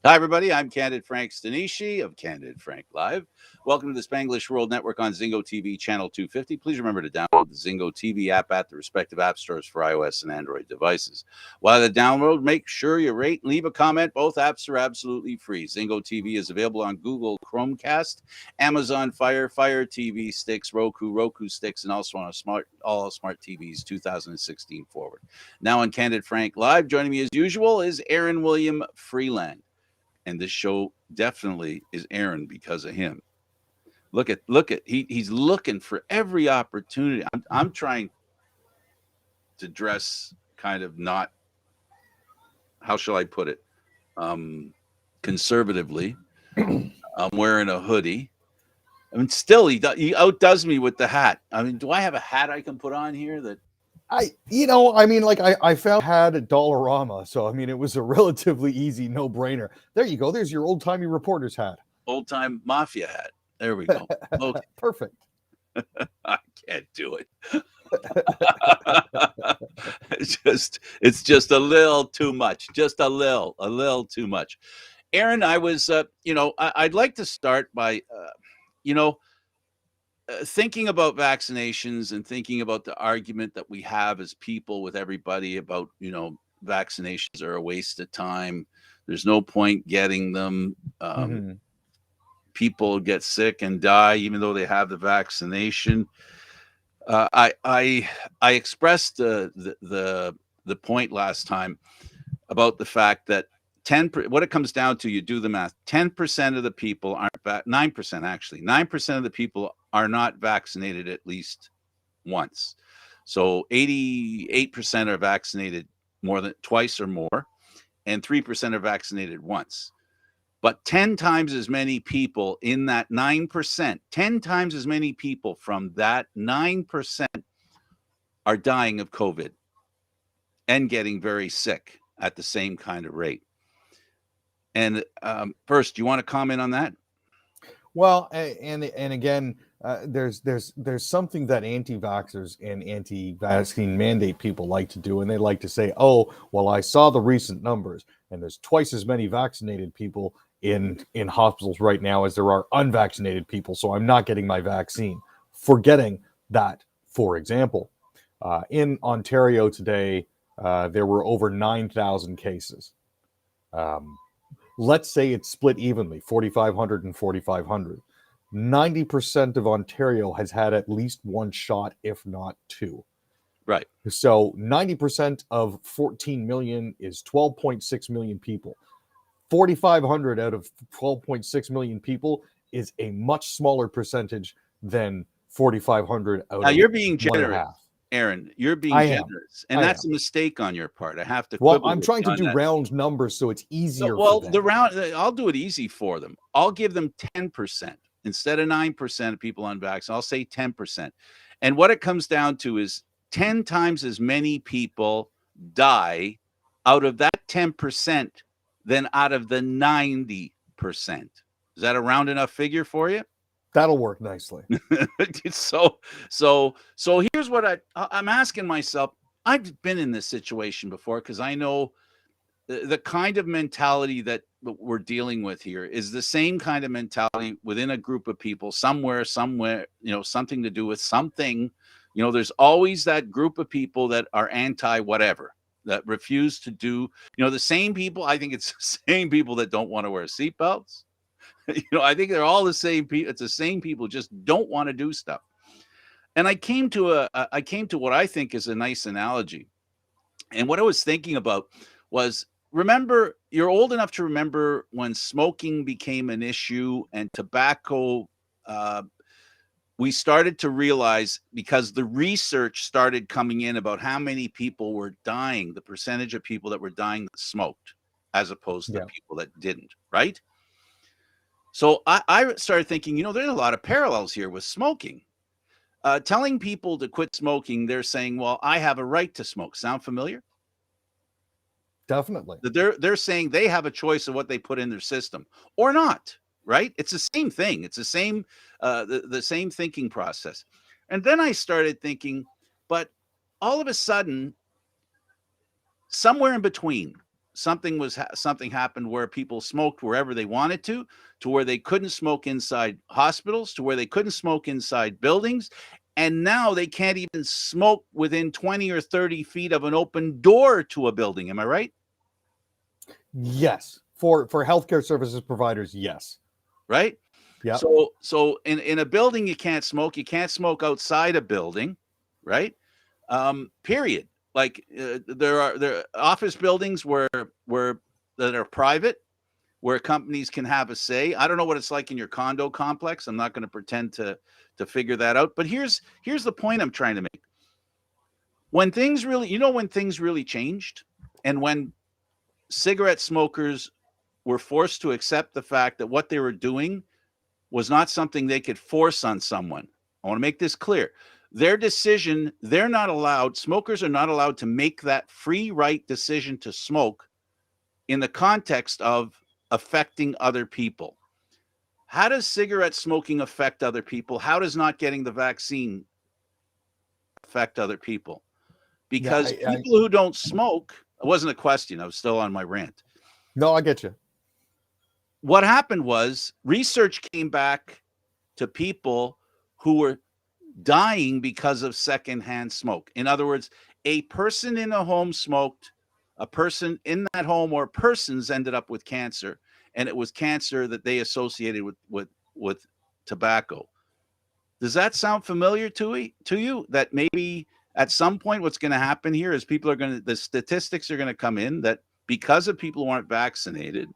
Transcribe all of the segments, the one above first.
Hi, everybody. I'm Candid Frank Stanishi of Candid Frank Live. Welcome to the Spanglish World Network on Zingo TV Channel 250. Please remember to download the Zingo TV app at the respective app stores for iOS and Android devices. While the download, make sure you rate and leave a comment. Both apps are absolutely free. Zingo TV is available on Google Chromecast, Amazon Fire TV sticks, Roku sticks, and also on all smart TVs 2016 forward. Now on Candid Frank Live, joining me as usual is Aaron William Freeland. And this show definitely is Aaron because of him. Look at he's looking for every opportunity. I'm trying to dress kind of not, how shall I put it, conservatively. I'm wearing a hoodie. I mean, still he outdoes me with the hat. I mean, do I have a hat I can put on here that? I found had at Dollarama, so I mean it was a relatively easy no-brainer. There you go. There's your old-timey reporter's hat. Old-time mafia hat. There we go. Okay. Perfect. I can't do it. It's just a little too much. Just a little too much. Aaron, I was I'd like to start by thinking about vaccinations and thinking about the argument that we have as people with everybody about, vaccinations are a waste of time. There's no point getting them. People get sick and die even though they have the vaccination. I expressed the point last time about the fact that what it comes down to, you do the math, 10% of the people aren't 9% actually. 9% of the people are not vaccinated at least once. So 88% are vaccinated more than twice or more, and 3% are vaccinated once. But 10 times as many people in that 9%, 10 times as many people from that 9% are dying of COVID and getting very sick at the same kind of rate. And first, do you want to comment on that? Well, and again, there's something that anti-vaxxers and anti-vaccine mandate people like to do, and they like to say, "Oh, well, I saw the recent numbers, and there's twice as many vaccinated people in hospitals right now as there are unvaccinated people, so I'm not getting my vaccine." Forgetting that, for example, in Ontario today, there were over 9,000 cases. Let's say it's split evenly, 4,500 and 4,500. 90% of Ontario has had at least one shot, if not two. Right. So 90% of 14 million is 12.6 million people. 4,500 out of 12.6 million people is a much smaller percentage than 4,500 out now of you're being 1.5. generous. Aaron, you're being generous, and that's a mistake on your part. I have to. Well, I'm trying to do round numbers so it's easier. Well, I'll do it easy for them. I'll give them 10% instead of 9% of people unvaccinated. I'll say 10%, and what it comes down to is 10 times as many people die out of that 10% than out of the 90%. Is that a round enough figure for you? That'll work nicely. So here's what I'm asking myself. I've been in this situation before because I know the kind of mentality that we're dealing with here is the same kind of mentality within a group of people somewhere, something to do with something. There's always that group of people that are anti whatever, that refuse to do, the same people. I think it's the same people that don't want to wear seatbelts. I think they're all the same people. It's the same people just don't want to do stuff. And I came to what I think is a nice analogy. And what I was thinking about was, remember, you're old enough to remember when smoking became an issue and tobacco, we started to realize, because the research started coming in about how many people were dying, the percentage of people that were dying that smoked as opposed to people that didn't, right? So I started thinking, there's a lot of parallels here with smoking. Telling people to quit smoking, they're saying, well, I have a right to smoke. Sound familiar? Definitely. They're saying they have a choice of what they put in their system or not, right? It's the same thing. It's the same the same thinking process. And then I started thinking, but all of a sudden, somewhere in between, something happened where people smoked wherever they wanted to where they couldn't smoke inside hospitals, to where they couldn't smoke inside buildings, and now they can't even smoke within 20 or 30 feet of an open door to a building. Am I right? Yes, for healthcare services providers, yes. Right. Yeah. So in a building you can't smoke. You can't smoke outside a building, right? Period. Like there are office buildings where that are private, where companies can have a say. I don't know what it's like in your condo complex. I'm not going to pretend to figure that out. But here's the point I'm trying to make. When things really, when things really changed, and when cigarette smokers were forced to accept the fact that what they were doing was not something they could force on someone. I want to make this clear. Their decision, smokers are not allowed to make that free right decision to smoke in the context of affecting other people. How does cigarette smoking affect other people? How does not getting the vaccine affect other people? Because people who don't smoke, it wasn't a question. I was still on my rant. No, I get you. What happened was research came back to people who were dying because of secondhand smoke. In other words, a person in a home smoked, a person in that home or persons ended up with cancer, and it was cancer that they associated with tobacco. Does that sound familiar to you? That maybe at some point what's going to happen here is the statistics are going to come in that because of people who aren't vaccinated,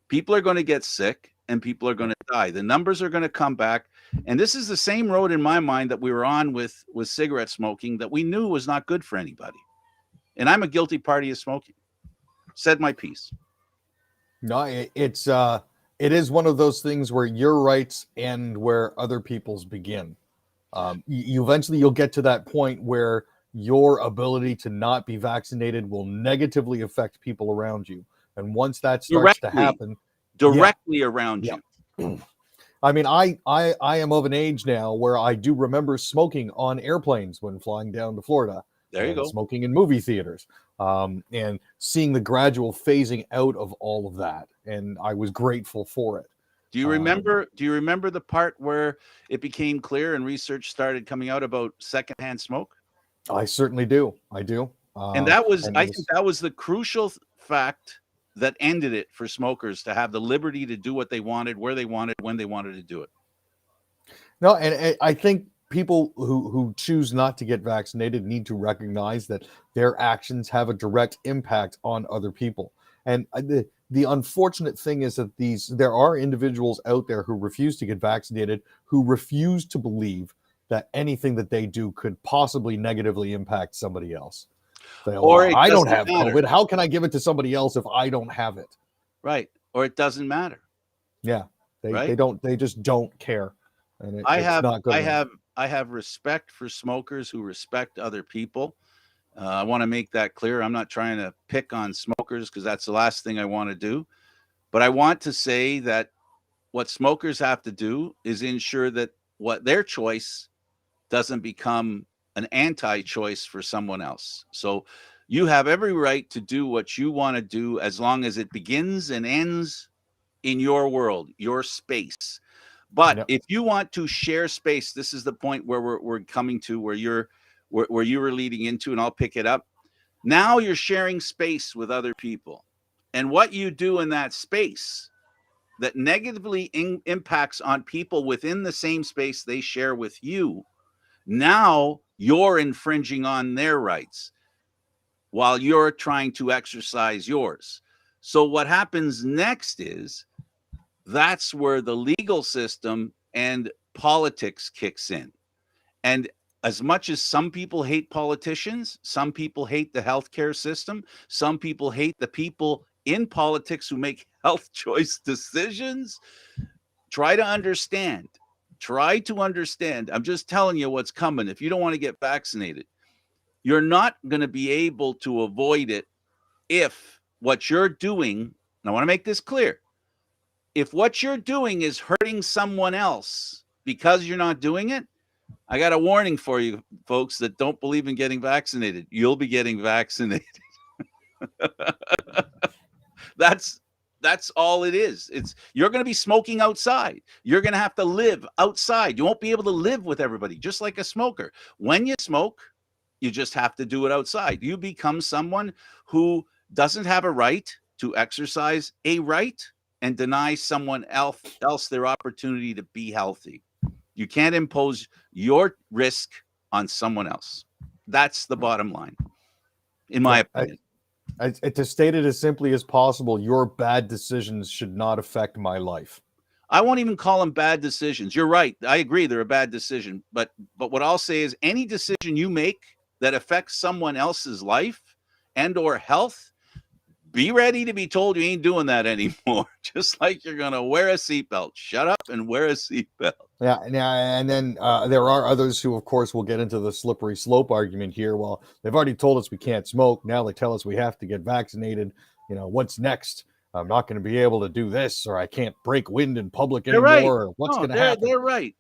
people are going to get sick and people are going to die. The numbers are going to come back. And this is the same road in my mind that we were on with cigarette smoking that we knew was not good for anybody. And I'm a guilty party of smoking. Said my piece. No, it is one of those things where your rights end where other people's begin. You'll get to that point where your ability to not be vaccinated will negatively affect people around you. And once that starts to happen, directly around you. I mean, I am of an age now where I do remember smoking on airplanes when flying down to Florida. There you go. Smoking in movie theaters, and seeing the gradual phasing out of all of that, and I was grateful for it. Do you remember? Do you remember the part where it became clear and research started coming out about secondhand smoke? I certainly do. I do. And that was, I think, that was the crucial fact that ended it for smokers to have the liberty to do what they wanted, where they wanted, when they wanted to do it. No, and I think people who choose not to get vaccinated need to recognize that their actions have a direct impact on other people. And the unfortunate thing is that there are individuals out there who refuse to get vaccinated, who refuse to believe that anything that they do could possibly negatively impact somebody else. I don't have COVID. How can I give it to somebody else if I don't have it? Right. Or it doesn't matter. Yeah. They just don't care. And I have respect for smokers who respect other people. I want to make that clear. I'm not trying to pick on smokers because that's the last thing I want to do. But I want to say that what smokers have to do is ensure that what their choice doesn't become an anti-choice for someone else. So you have every right to do what you want to do as long as it begins and ends in your world, your space. But if you want to share space, this is the point where we're coming to where you were leading into, and I'll pick it up. Now you're sharing space with other people. And what you do in that space that negatively impacts on people within the same space they share with you, now you're infringing on their rights while you're trying to exercise yours. So what happens next is that's where the legal system and politics kicks in. And as much as some people hate politicians, some people hate the healthcare system, some people hate the people in politics who make health choice decisions, try to understand. Try to understand. I'm just telling you what's coming. If you don't want to get vaccinated, you're not going to be able to avoid it if what you're doing, and I want to make this clear, if what you're doing is hurting someone else because you're not doing it, I got a warning for you folks that don't believe in getting vaccinated. You'll be getting vaccinated. That's that's all it is. It's you're going to be smoking outside. You're going to have to live outside. You won't be able to live with everybody, just like a smoker. When you smoke, you just have to do it outside. You become someone who doesn't have a right to exercise a right and deny someone else their opportunity to be healthy. You can't impose your risk on someone else. That's the bottom line, in my Yeah, opinion. to state it as simply as possible, your bad decisions should not affect my life. I won't even call them bad decisions. You're right. I agree they're a bad decision. But what I'll say is any decision you make that affects someone else's life and or health, be ready to be told you ain't doing that anymore. Just like you're gonna wear a seatbelt. Shut up and wear a seatbelt. Yeah, and then there are others who, of course, will get into the slippery slope argument here. Well, they've already told us we can't smoke. Now they tell us we have to get vaccinated. You know, what's next? I'm not going to be able to do this, or I can't break wind in public They're anymore. right. Or what's No, going to happen? they're right.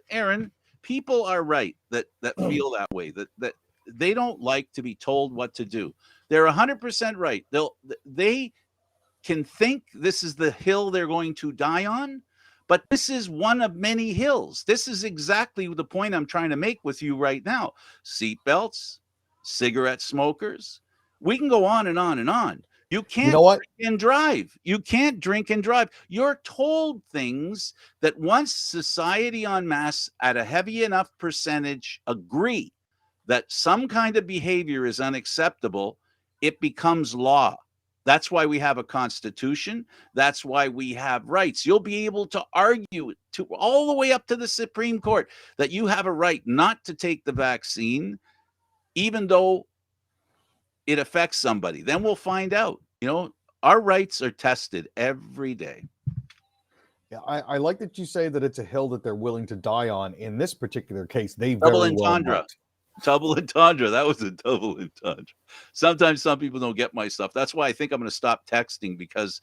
Aaron, people are right that feel that way, that they don't like to be told what to do. They're 100% right. They can think this is the hill they're going to die on, but this is one of many hills. This is exactly the point I'm trying to make with you right now. Seatbelts, cigarette smokers. We can go on and on and on. You can't You know what? drink and drive. You can't drink and drive. You're told things that once society en masse at a heavy enough percentage agree that some kind of behavior is unacceptable, it becomes law. That's why we have a constitution. That's why we have rights. You'll be able to argue to all the way up to the Supreme Court that you have a right not to take the vaccine, even though it affects somebody. Then we'll find out. You know, our rights are tested every day. Yeah, I like that you say that it's a hill that they're willing to die on. In this particular case, they Double very well entendre. might. Double entendre. That was a double entendre. Sometimes some people don't get my stuff. That's why I think I'm going to stop texting, because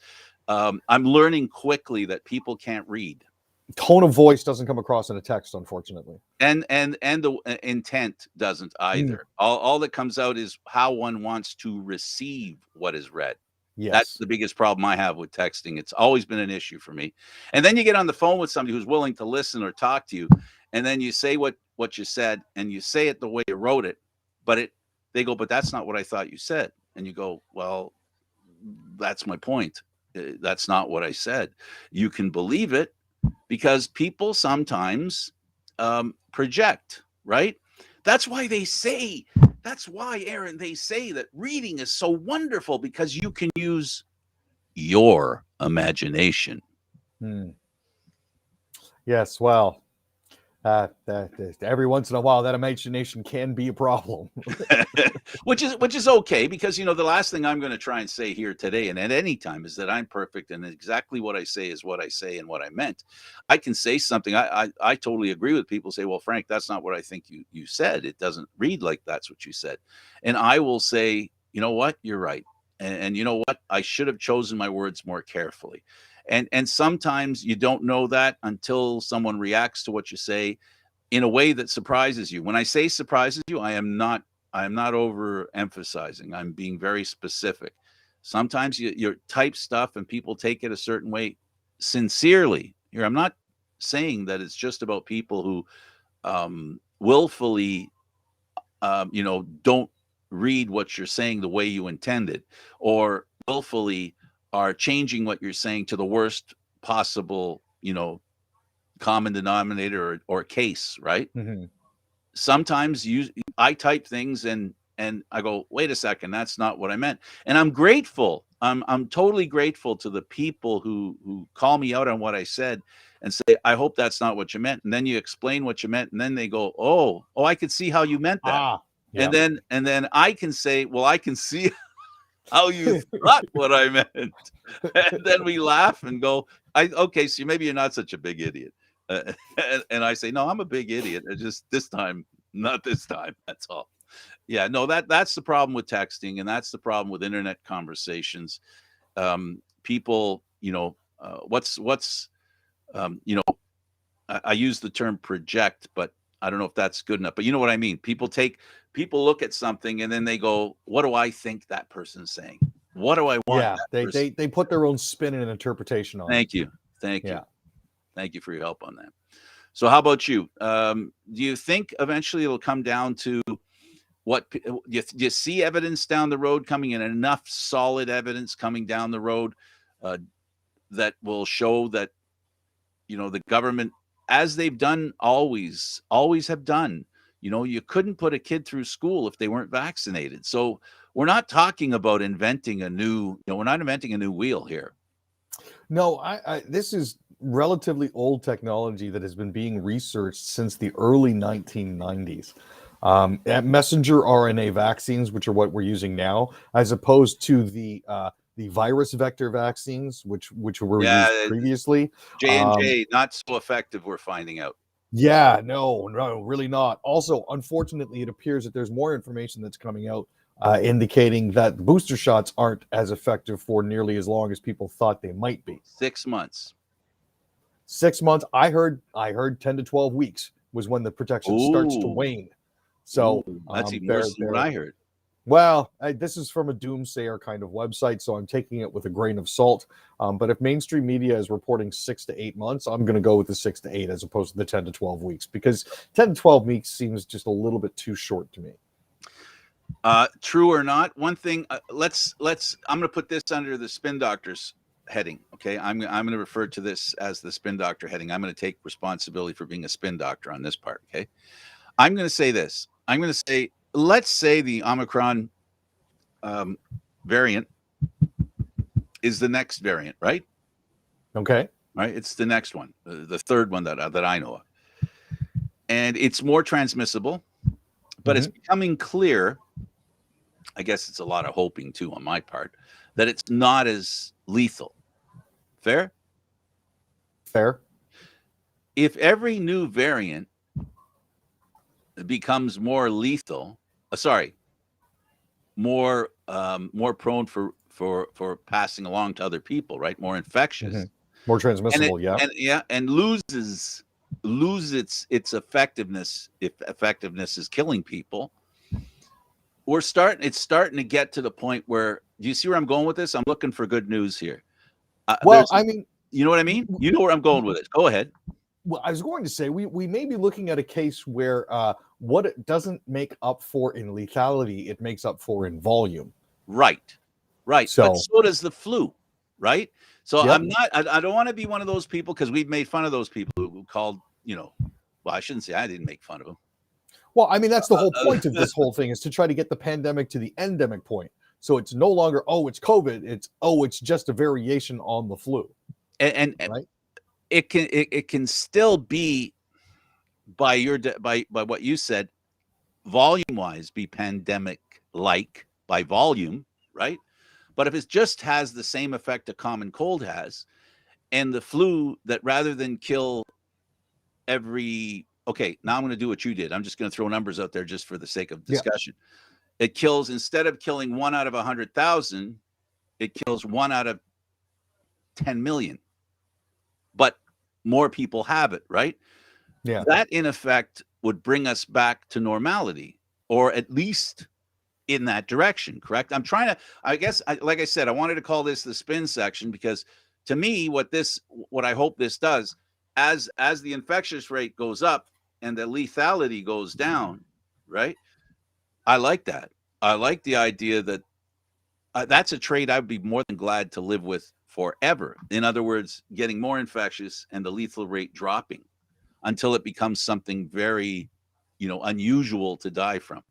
I'm learning quickly that people can't read. Tone of voice doesn't come across in a text, unfortunately. And the intent doesn't either. All that comes out is how one wants to receive what is read. Yes. That's the biggest problem I have with texting. It's always been an issue for me. And then you get on the phone with somebody who's willing to listen or talk to you, and then you say what you said, and you say it the way you wrote it, but they go, but that's not what I thought you said. And you go, well, that's my point. That's not what I said. You can believe it because people sometimes project, right? That's why, Aaron, they say that reading is so wonderful, because you can use your imagination. Yes, well, every once in a while, that imagination can be a problem. which is okay, because the last thing I'm going to try and say here today and at any time is that I'm perfect and exactly what I say is what I say and what I meant. I can say something. I totally agree with people say, well, Frank, that's not what I think you said. It doesn't read like that's what you said. And I will say, you know what, you're right. And you know what, I should have chosen my words more carefully. And sometimes you don't know that until someone reacts to what you say in a way that surprises you. When I say surprises you, I am not overemphasizing. I'm being very specific. Sometimes you type stuff and people take it a certain way sincerely. Here, I'm not saying that it's just about people who willfully, don't read what you're saying the way you intended, or willfully are changing what you're saying to the worst possible, common denominator or case, right? Mm-hmm. Sometimes I type things and I go, wait a second, that's not what I meant. And I'm grateful. I'm totally grateful to the people who call me out on what I said and say, I hope that's not what you meant. And then you explain what you meant, and then they go, oh, I could see how you meant that. Yeah. And then I can say, well, I can see how you thought what I meant. And then we laugh and go, okay, so maybe you're not such a big idiot. And I say, no, I'm a big idiot. It's just this time, not this time. That's all. Yeah, no, that's the problem with texting, and that's the problem with internet conversations. People, I use the term project, but I don't know if that's good enough. But you know what I mean? People take people look at something and then they go, what do I think that person's saying? What do I want Yeah, that person? they put their own spin and interpretation on it. Thank you. Thank you. Yeah. Thank you for your help on that. So how about you? Do you think eventually it'll come down to what do you see evidence down the road coming in, enough solid evidence coming down the road that will show that, the government, as they've done always have done, you couldn't put a kid through school if they weren't vaccinated. So we're not talking about inventing we're not inventing a new wheel here. No, this is relatively old technology that has been being researched since the early 1990s. Messenger RNA vaccines, which are what we're using now, as opposed to the virus vector vaccines, which were used previously. J&J, not so effective, we're finding out. Yeah, no, really not. Also, unfortunately, it appears that there's more information that's coming out indicating that booster shots aren't as effective for nearly as long as people thought they might be. 6 months. 6 months. I heard 10 to 12 weeks was when the protection starts to wane. So that's even worse than what I heard. Well, this is from a doomsayer kind of website, so I'm taking it with a grain of salt. But if mainstream media is reporting 6 to 8 months, I'm going to go with the 6 to 8 as opposed to the 10 to 12 weeks, because 10 to 12 weeks seems just a little bit too short to me. True or not, one thing, I'm going to put this under the spin doctors heading. Okay. I'm going to refer to this as the spin doctor heading. I'm going to take responsibility for being a spin doctor on this part. Okay. I'm going to say this. I'm going to say, let's say the Omicron variant is the next variant, right? Okay. Right. It's the next one, the third one that I know of. And it's more transmissible, but it's becoming clear, I guess it's a lot of hoping too on my part, that it's not as lethal. Fair? Fair. If every new variant becomes more lethal, more prone for passing along to other people, right? More infectious, more transmissible, and loses its effectiveness if effectiveness is killing people. It's starting to get to the point where, do you see where I'm going with this? I'm looking for good news here. Well, I mean, you know what I mean? You know where I'm going with it. Go ahead. Well, I was going to say we may be looking at a case where what it doesn't make up for in lethality, it makes up for in volume. Right. So, but so does the flu, right? So I don't want to be one of those people, because we've made fun of those people who called, well, I shouldn't say I didn't make fun of them. Well, I mean, that's the whole point of this whole thing, is to try to get the pandemic to the endemic point. So it's no longer, it's COVID. It's just a variation on the flu. And right? It can still be, by what you said, volume wise, be pandemic like by volume, right? But if it just has the same effect a common cold has, and the flu, that rather than kill every, okay, now I'm going to do what you did. I'm just going to throw numbers out there just for the sake of discussion. Yeah. It kills, instead of killing 1 out of 100,000, it kills 1 out of 10 million. But more people have it, right? Yeah. That in effect would bring us back to normality, or at least in that direction, correct? I'm trying to, I guess, like I said, I wanted to call this the spin section, because to me, what I hope this does, as the infectious rate goes up and the lethality goes down, right? I like that. I like the idea that that's a trait I'd be more than glad to live with forever. In other words, getting more infectious and the lethal rate dropping until it becomes something very, unusual to die from.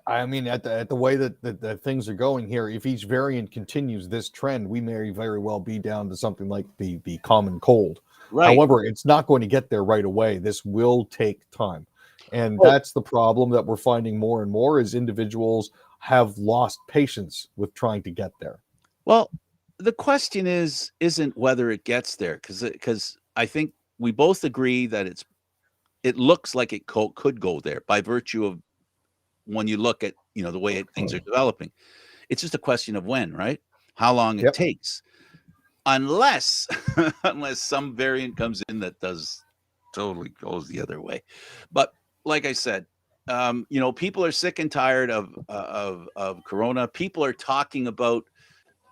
I mean, at the way that things are going here, if each variant continues this trend, we may very well be down to something like the common cold. Right. However, it's not going to get there right away. This will take time. And that's the problem that we're finding more and more, is individuals have lost patience with trying to get there. Well, the question isn't whether it gets there, because I think we both agree that it looks like it could go there by virtue of, when you look at, the way things are developing. It's just a question of when, right? How long it takes. Unless some variant comes in that totally goes the other way. But like I said, People are sick and tired of corona. People are talking about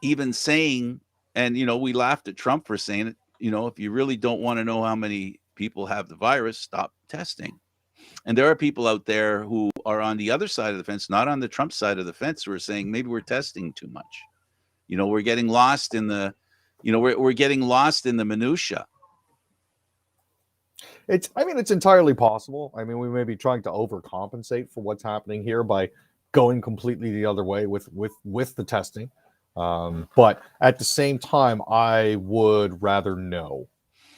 even saying, and we laughed at Trump for saying it. If you really don't want to know how many people have the virus, stop testing. And there are people out there who are on the other side of the fence, not on the Trump side of the fence, who are saying maybe we're testing too much. We're getting lost in the, we're getting lost in the minutia. It's entirely possible. I mean, we may be trying to overcompensate for what's happening here by going completely the other way with the testing. But at the same time, I would rather know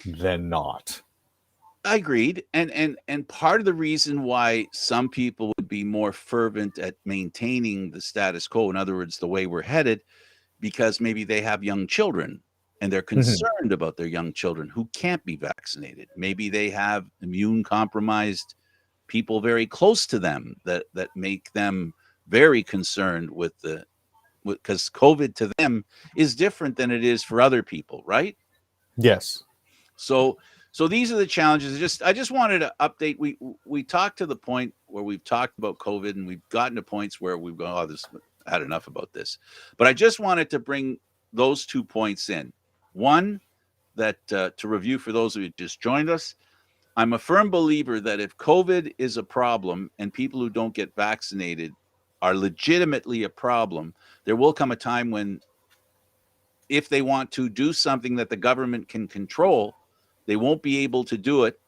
than not. I agreed. And part of the reason why some people would be more fervent at maintaining the status quo, in other words, the way we're headed, because maybe they have young children and they're concerned about their young children who can't be vaccinated. Maybe they have immune compromised people very close to them that make them very concerned because COVID to them is different than it is for other people, right? Yes. So these are the challenges. I just wanted to update. We talked to the point where we've talked about COVID and we've gotten to points where we've gone, this had enough about this. But I just wanted to bring those 2 points in. One, that to review for those who just joined us, I'm a firm believer that if COVID is a problem and people who don't get vaccinated are legitimately a problem, there will come a time when, if they want to do something that the government can control, they won't be able to do it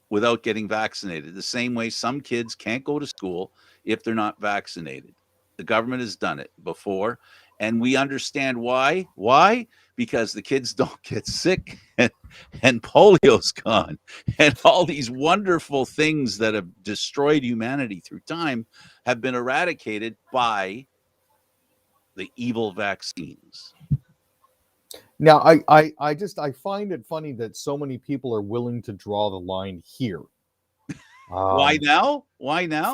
without getting vaccinated. The same way some kids can't go to school if they're not vaccinated. The government has done it before, and we understand why. Why? Because the kids don't get sick and polio's gone. And all these wonderful things that have destroyed humanity through time have been eradicated by the evil vaccines. Now, I find it funny that so many people are willing to draw the line here. Why now? Why now?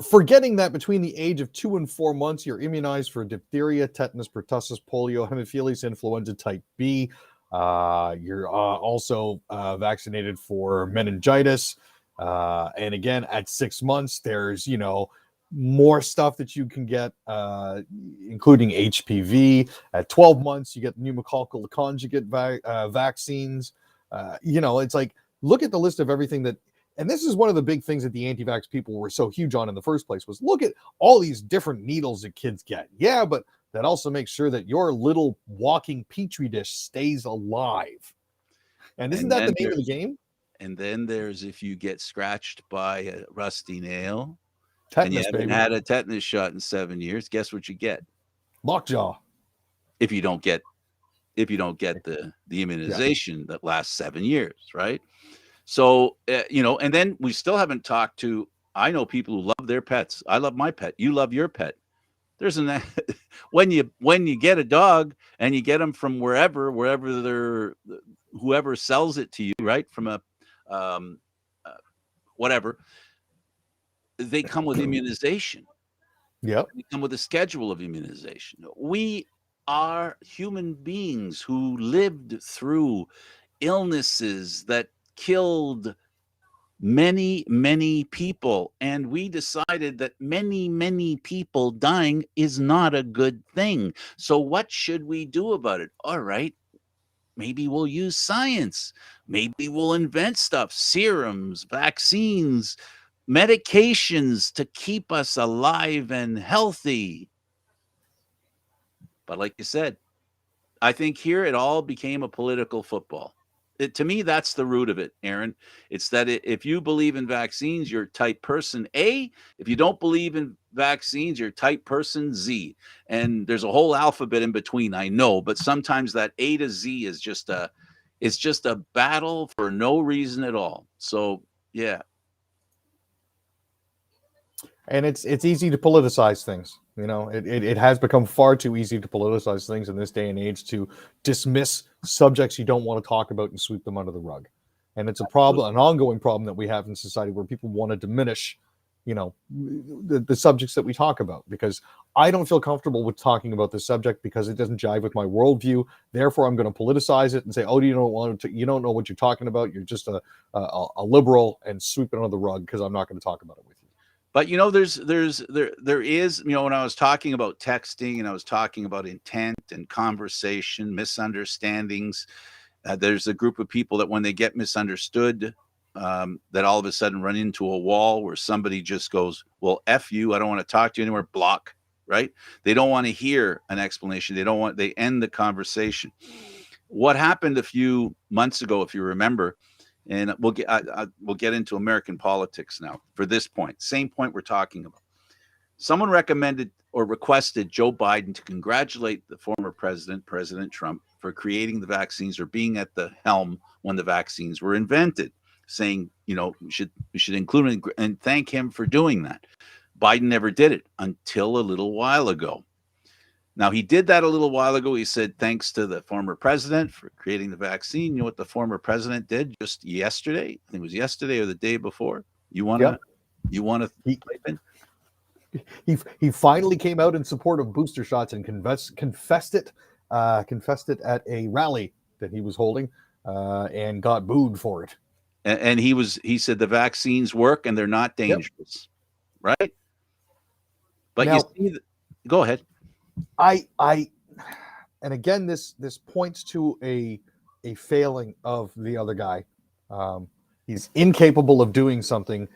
Forgetting that between the age of 2 and 4 months, you're immunized for diphtheria, tetanus, pertussis, polio, Haemophilus, influenza type B. You're also vaccinated for meningitis. And again, at 6 months, there's, more stuff that you can get, including HPV. At 12 months, you get pneumococcal conjugate vaccines. It's like, look at the list of everything that, and this is one of the big things that the anti-vax people were so huge on in the first place, was look at all these different needles that kids get. Yeah, but that also makes sure that your little walking petri dish stays alive. And isn't that the name of the game? And then there's, if you get scratched by a rusty nail, tetanus, and you haven't had a tetanus shot in 7 years, guess what you get? Lockjaw. If you don't get the immunization that lasts 7 years, right? So, and then we still haven't talked to, I know people who love their pets. I love my pet. You love your pet. There's when you get a dog and you get them from wherever whoever sells it to you, right? From a, whatever, they come with immunization. Yep. They come with a schedule of immunization. We are human beings who lived through illnesses that killed many, many people. And we decided that many, many people dying is not a good thing. So what should we do about it? All right, maybe we'll use science. Maybe we'll invent stuff, serums, vaccines, medications to keep us alive and healthy. But like you said, I think here it all became a political football. To me, that's the root of it, Aaron. It's that if you believe in vaccines, you're type person A. If you don't believe in vaccines, you're type person Z. And there's a whole alphabet in between, I know, but sometimes that A to Z is just a battle for no reason at all. So, yeah. And it's easy to politicize things. It has become far too easy to politicize things in this day and age, to dismiss subjects you don't want to talk about and sweep them under the rug. And it's a problem, an ongoing problem that we have in society, where people want to diminish, the subjects that we talk about, because I don't feel comfortable with talking about this subject because it doesn't jive with my worldview. Therefore, I'm going to politicize it and say, "Oh, you don't know what you're talking about. You're just a liberal," and sweep it under the rug because I'm not going to talk about it with you. But there is, when I was talking about texting and I was talking about intent and conversation, misunderstandings, there's a group of people that when they get misunderstood, that all of a sudden run into a wall where somebody just goes, well, F you, I don't want to talk to you anymore, block, right? They don't want to hear an explanation. They end the conversation. What happened a few months ago, if you remember, and we'll get into American politics now for this point, same point we're talking about. Someone recommended or requested Joe Biden to congratulate the former president, President Trump, for creating the vaccines or being at the helm when the vaccines were invented, saying, we should include him and thank him for doing that. Biden never did it until a little while ago. Now, he did that a little while ago. He said, thanks to the former president for creating the vaccine. You know what the former president did just yesterday? I think it was yesterday or the day before. You want to type in? He finally came out in support of booster shots and confessed it at a rally that he was holding, and got booed for it. And he said the vaccines work and they're not dangerous, right? But now, go ahead. And again, this points to a failing of the other guy. He's incapable of doing something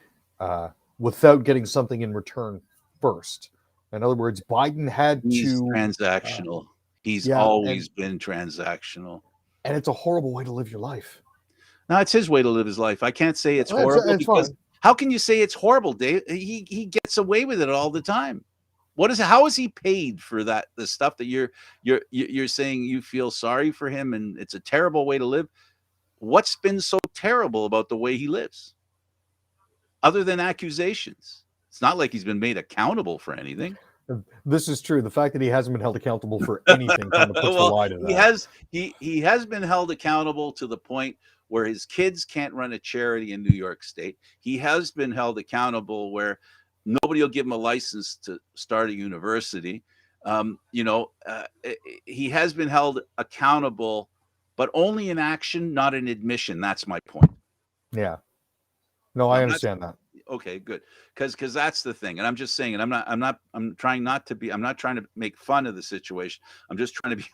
without getting something in return first. In other words, Biden He's transactional. He's always been transactional. And it's a horrible way to live your life. No, it's his way to live his life. I can't say it's horrible because how can you say it's horrible, Dave? He gets away with it all the time. How is he paid for that? The stuff that you're saying you feel sorry for him and it's a terrible way to live. What's been so terrible about the way he lives? Other than accusations. It's not like he's been made accountable for anything. This is true. The fact that he hasn't been held accountable for anything kind of puts the lie to that. He has been held accountable to the point where his kids can't run a charity in New York State. He has been held accountable where nobody will give him a license to start a university. He has been held accountable, but only in action, not in admission. That's my point. Yeah. No, I understand that. Okay, good. Because that's the thing. And I'm just saying, and I'm trying not to make fun of the situation. I'm just trying to be,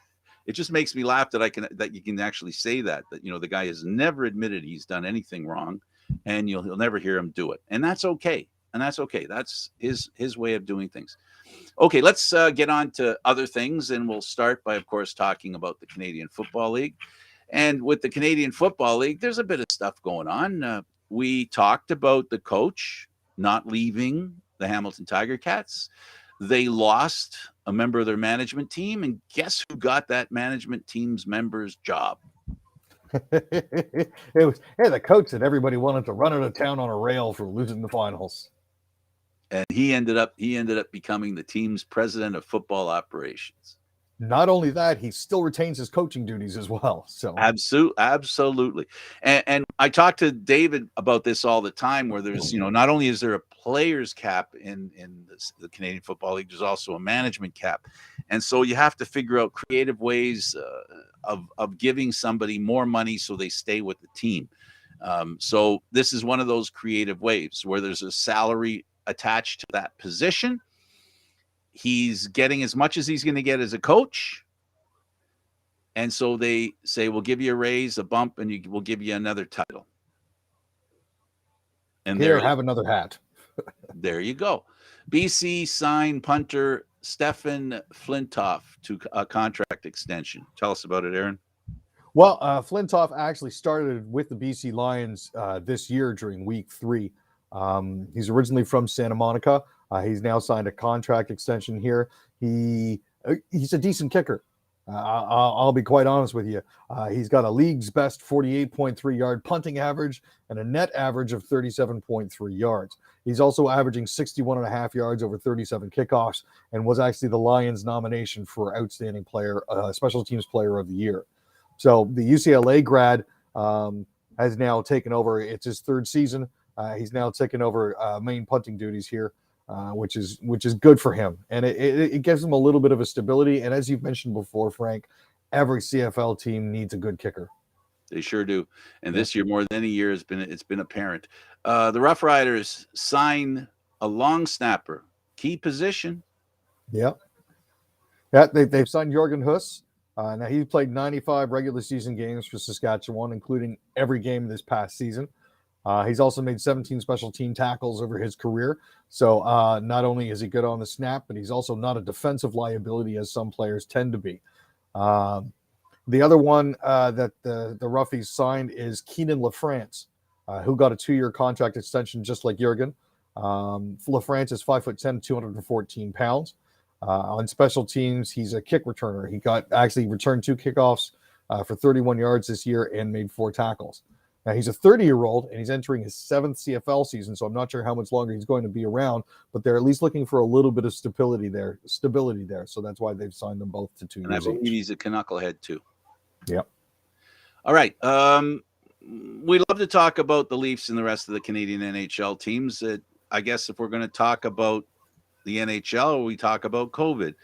it just makes me laugh that you can actually say that the guy has never admitted he's done anything wrong, and you'll never hear him do it. And that's okay. That's his way of doing things. Okay, let's get on to other things, and we'll start by, of course, talking about the Canadian Football League. And with the Canadian Football League, there's a bit of stuff going on. We talked about the coach not leaving the Hamilton Tiger Cats. They lost a member of their management team, and guess who got that management team's member's job? It was the coach that everybody wanted to run out of town on a rail for losing the finals. And he ended up becoming the team's president of football operations. Not only that, he still retains his coaching duties as well. So absolutely. And I talk to David about this all the time, where there's, not only is there a players cap in the Canadian Football League, there's also a management cap. And so you have to figure out creative ways of giving somebody more money so they stay with the team. So this is one of those creative ways where there's a salary attached to that position. He's getting as much as he's going to get as a coach. And so they say, we'll give you a raise, a bump, and we'll give you another title. And have another hat. There you go. BC signed punter Stefan Flintoff to a contract extension. Tell us about it, Aaron. Well, Flintoff actually started with the BC Lions this year during week 3. He's originally from Santa Monica. He's now signed a contract extension here. He's a decent kicker. I'll be quite honest with you. He's got a league's best 48.3 yard punting average and a net average of 37.3 yards. He's also averaging 61.5 yards over 37 kickoffs, and was actually the Lions nomination for outstanding player, special teams player of the year. So the UCLA grad has now taken over. It's his 3rd season. He's now taken over main punting duties here, which is good for him. And it gives him a little bit of a stability. And as you've mentioned before, Frank, every CFL team needs a good kicker. They sure do. And this year, more than any year, it's been apparent. The Rough Riders sign a long snapper, key position. Yeah. Yeah, they've signed Jorgen Huss. Now, he played 95 regular season games for Saskatchewan, including every game this past season. He's also made 17 special team tackles over his career. So not only is he good on the snap, but he's also not a defensive liability as some players tend to be. The other one that the Roughies signed is Keenan LaFrance, who got a 2-year contract extension just like Jurgen. LaFrance is 5'10", 214 pounds. On special teams, he's a kick returner. He actually returned 2 kickoffs for 31 yards this year and made 4 tackles. Now, he's a 30-year-old, and he's entering his 7th CFL season, so I'm not sure how much longer he's going to be around, but they're at least looking for a little bit of stability there. So that's why they've signed them both to 2 years. And I believe he's a knucklehead too. Yep. All right. We love to talk about the Leafs and the rest of the Canadian NHL teams. I guess if we're going to talk about the NHL, we talk about COVID.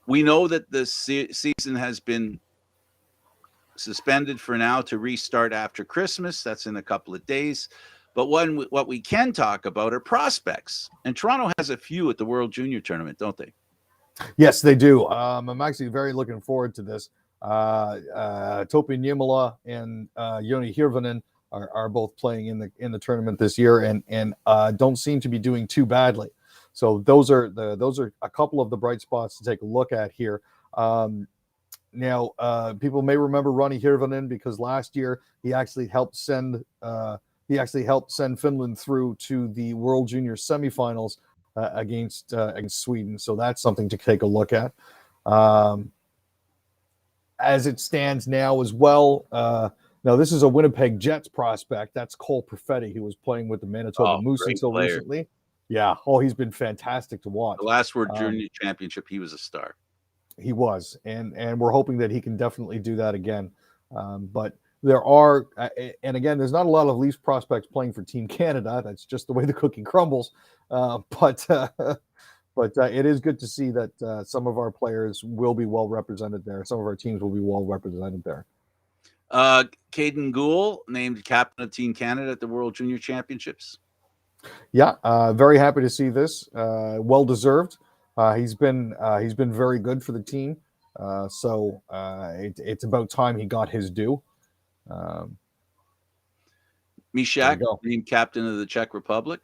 We know that the season has been suspended for now to restart after Christmas. That's in a couple of days. But what we can talk about are prospects. And Toronto has a few at the World Junior Tournament, don't they? Yes, they do. I'm actually very looking forward to this. Topi Niemela and Joni Hirvonen are both playing in the tournament this year and don't seem to be doing too badly. So those are a couple of the bright spots to take a look at here. Now, people may remember Ronnie Hirvonen because last year he actually helped send Finland through to the World Junior semifinals against Sweden. So that's something to take a look at. As it stands now as well, now this is a Winnipeg Jets prospect. That's Cole Perfetti, who was playing with the Manitoba Moose until recently. Yeah. Oh, he's been fantastic to watch. The last World Junior Championship, he was a star. He was, and we're hoping that he can definitely do that again. But there are, and again, there's not a lot of Leafs prospects playing for Team Canada. That's just the way the cookie crumbles. But it is good to see that some of our players will be well represented there. Some of our teams will be well represented there. Caden Gould named captain of Team Canada at the World Junior Championships. Yeah, very happy to see this. Well deserved. He's been very good for the team. So it's about time he got his due. Mishak named captain of the Czech Republic.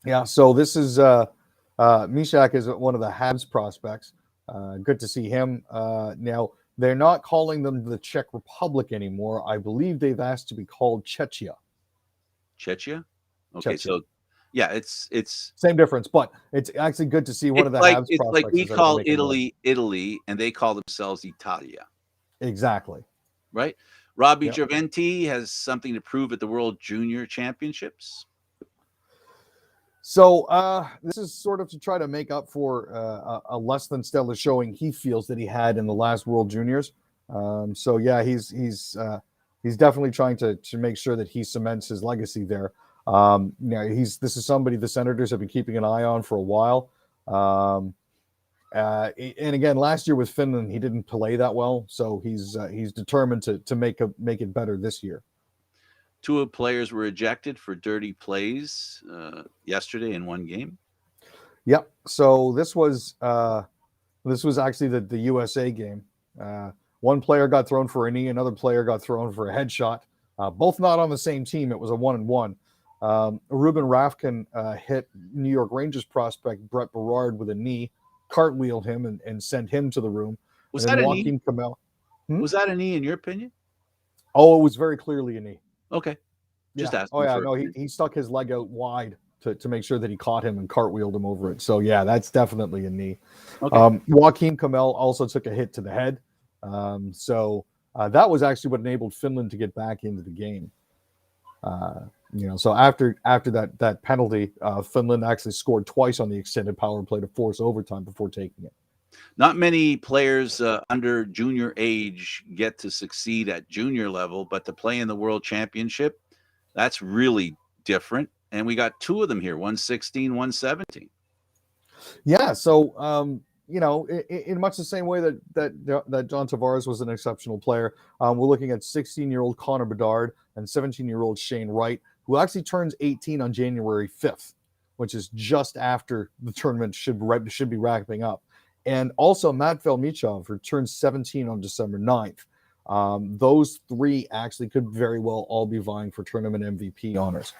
Yeah, so this is Mishak is one of the Habs prospects. Good to see him. Now, they're not calling them the Czech Republic anymore. I believe they've asked to be called Czechia. Czechia? Okay, Czechia. So yeah, it's same difference, but it's actually good to see one of the Habs prospects. It's like we call Italy, and they call themselves Italia. Exactly. Right? Robbie Gioventi has something to prove at the World Junior Championships. So this is sort of to try to make up for a less than stellar showing he feels that he had in the last World Juniors. So yeah, he's definitely trying to make sure that he cements his legacy there. This is somebody the Senators have been keeping an eye on for a while. And again, last year with Finland, he didn't play that well, so he's determined to make it better this year. 2 players were ejected for dirty plays yesterday in one game. Yep. So this was actually the USA game. One player got thrown for a knee, another player got thrown for a headshot. Both not on the same team. It was a 1-1. Ruben Rafkin hit New York Rangers prospect Brett Berard with a knee, cartwheeled him and sent him to the room. Was that a knee? Was that a knee in your opinion? Oh, it was very clearly a knee. Okay. Just asking. Oh, yeah. No, he stuck his leg out wide to make sure that he caught him and cartwheeled him over it. So, yeah, that's definitely a knee. Okay. Joakim Kamel also took a hit to the head. So that was actually what enabled Finland to get back into the game. So after that penalty, Finland actually scored twice on the extended power play to force overtime before taking it. Not many players under junior age get to succeed at junior level, but to play in the World Championship, that's really different. And we got 2 of them here, 116, 117. Yeah. So, in much the same way that John Tavares was an exceptional player, we're looking at 16-year-old Connor Bedard and 17-year-old Shane Wright, who actually turns 18 on January 5th, which is just after the tournament should be wrapping up. And also Matt Velmichov, who turns 17 on December 9th. Those three actually could very well all be vying for tournament MVP honors.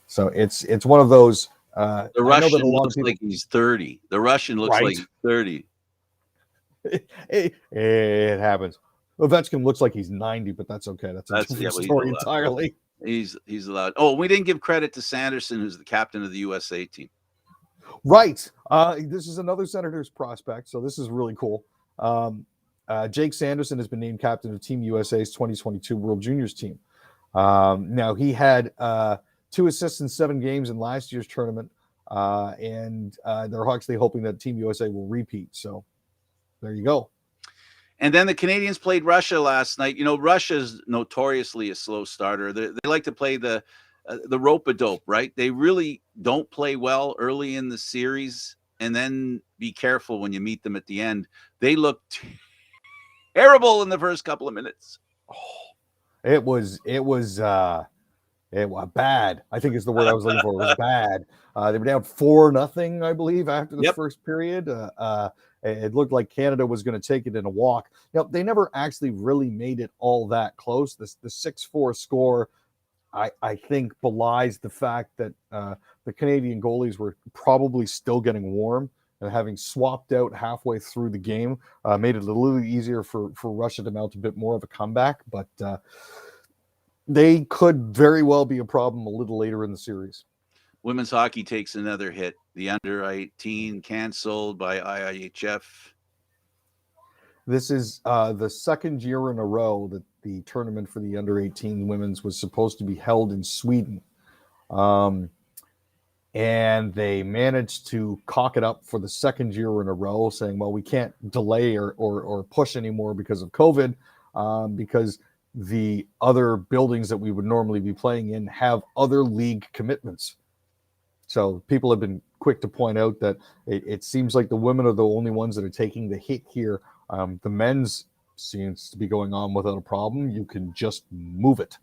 So it's one of those. The I know Russian that a lot of looks people, like he's 30. The Russian looks like right? he's 30. It happens. Ovechkin looks like he's 90, but that's okay. That's a different Well, story entirely. He's allowed. Oh, we didn't give credit to Sanderson, who's the captain of the USA team. Right. This is another Senators prospect, so this is really cool. Jake Sanderson has been named captain of Team USA's 2022 World Juniors team. Now, he had 2 assists in 7 games in last year's tournament, and they're actually hoping that Team USA will repeat. So there you go. And then the Canadians played Russia last night. You know, Russia's notoriously a slow starter. They like to play the rope-a-dope, right? They really don't play well early in the series, and then be careful when you meet them at the end. They looked terrible in the first couple of minutes. It was bad. I think is the word I was looking for. It was bad. They were down 4-0, I believe, after the first period. It looked like Canada was going to take it in a walk. Now, they never actually really made it all that close. The 6-4 score, I think, belies the fact that the Canadian goalies were probably still getting warm, and having swapped out halfway through the game made it a little easier for Russia to mount a bit more of a comeback. But they could very well be a problem a little later in the series. Women's hockey takes another hit. The under-18 canceled by IIHF. This is the second year in a row that the tournament for the under-18 women's was supposed to be held in Sweden. And they managed to cock it up for the second year in a row, saying, well, we can't delay or push anymore because of COVID, because the other buildings that we would normally be playing in have other league commitments. So people have been quick to point out that it seems like the women are the only ones that are taking the hit here. The men's seems to be going on without a problem. You can just move it,